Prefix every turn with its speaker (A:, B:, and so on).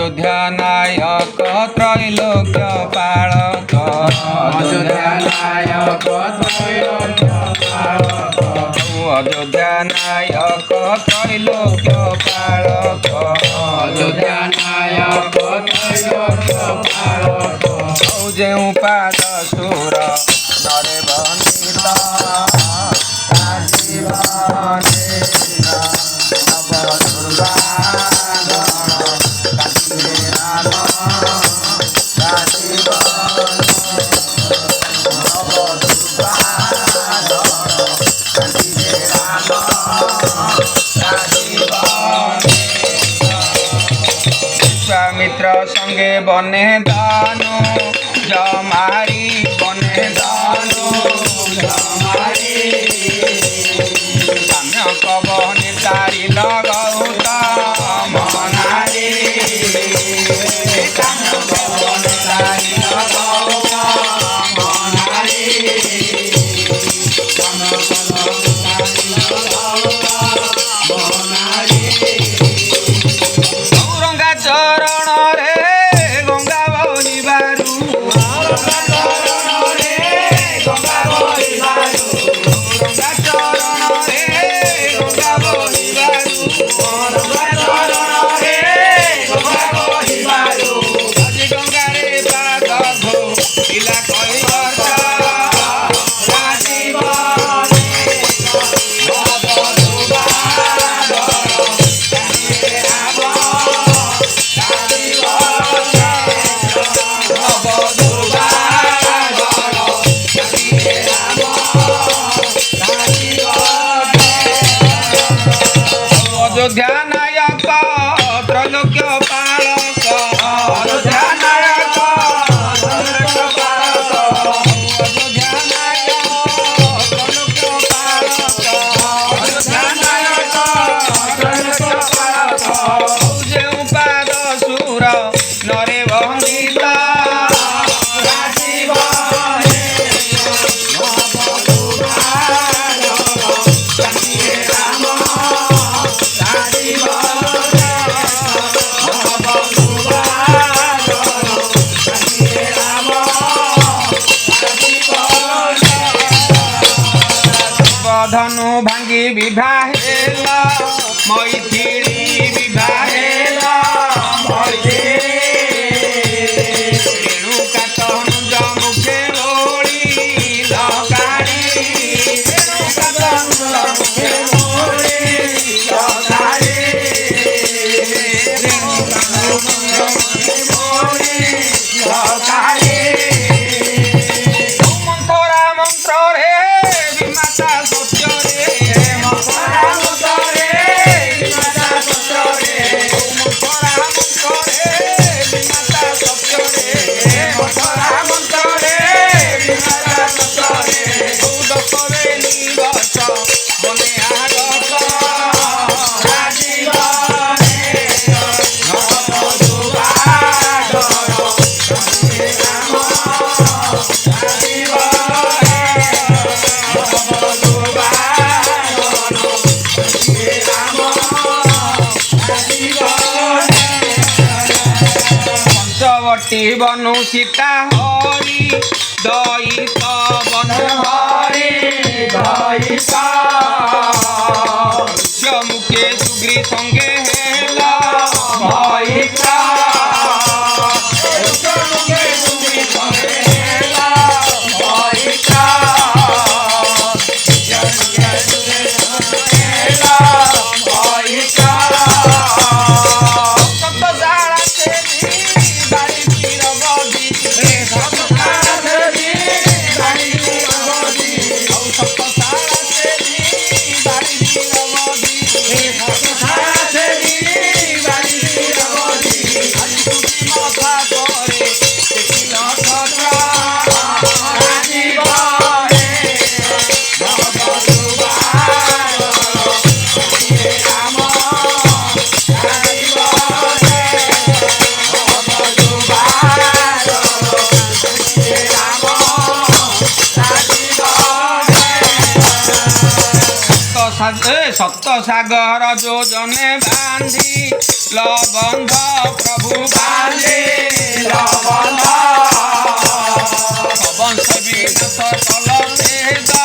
A: अयोध्या नायक त्रैलोक्य पालक
B: अयोध्या नायक त्रैलोक्य पालक
A: अयोध्या नायक त्रैलोक्य पालक
B: अयोध्या नायक त्रैलोक्य पालक
A: जो पाद सुर नरे बंदिता विश्वामित्र संगे बने दानु जमारी बने दानु जमारी साम्यक बने तारी लगौता मनारी साम्यक बने तारी लगौता मनारी गंगा चरण रे गंगा बही बारू गंगा चरण रे गंगा बही बारू गंगा चरण रे गंगा बही बारू गंगा चरण रे गंगा बही बारू आज गंगा रे बाग घो इला कई वर्षा राजीव अयोध्या नायक त्रैलोक्य पालक अयोध्या नायक त्रैलोक्य पालक अयोध्या नायक त्रैलोक्य पालक अयोध्या नायक त्रैलोक्य पालक जो पाद सुर नरे बंदिता राजीव धनु भांगी विवाहेला मैथिली विवाहेला रेणुका तनुज मुखे लोड़ी लकारी रेणुका तनुज मुखे लोड़ी लकारी रेणुका तनुज मुखे लोड़ी लकारी मंथरा मंत्र रे विमाता सत्य रे मंथरा मंत्र रे विमाता सत्य रे मंथरा मंत्र रे विमाता सत्य रे मंथरा मंत्र रे विमाता सत्य रे दस रे निवस बने आगत राजीव रे पंचवटी बनु सीता हरि दयित बनु हरि दयित मुखे सुग्री संगे हेला भयिता मुखे सुग्री संगे हेला भयिता हेला भयिता সপ্ত সাগর যোজনে বান্ধি লবন্ধ প্রভু বান্ধি লবন্ধ বংশ বিনাশ কল বেদ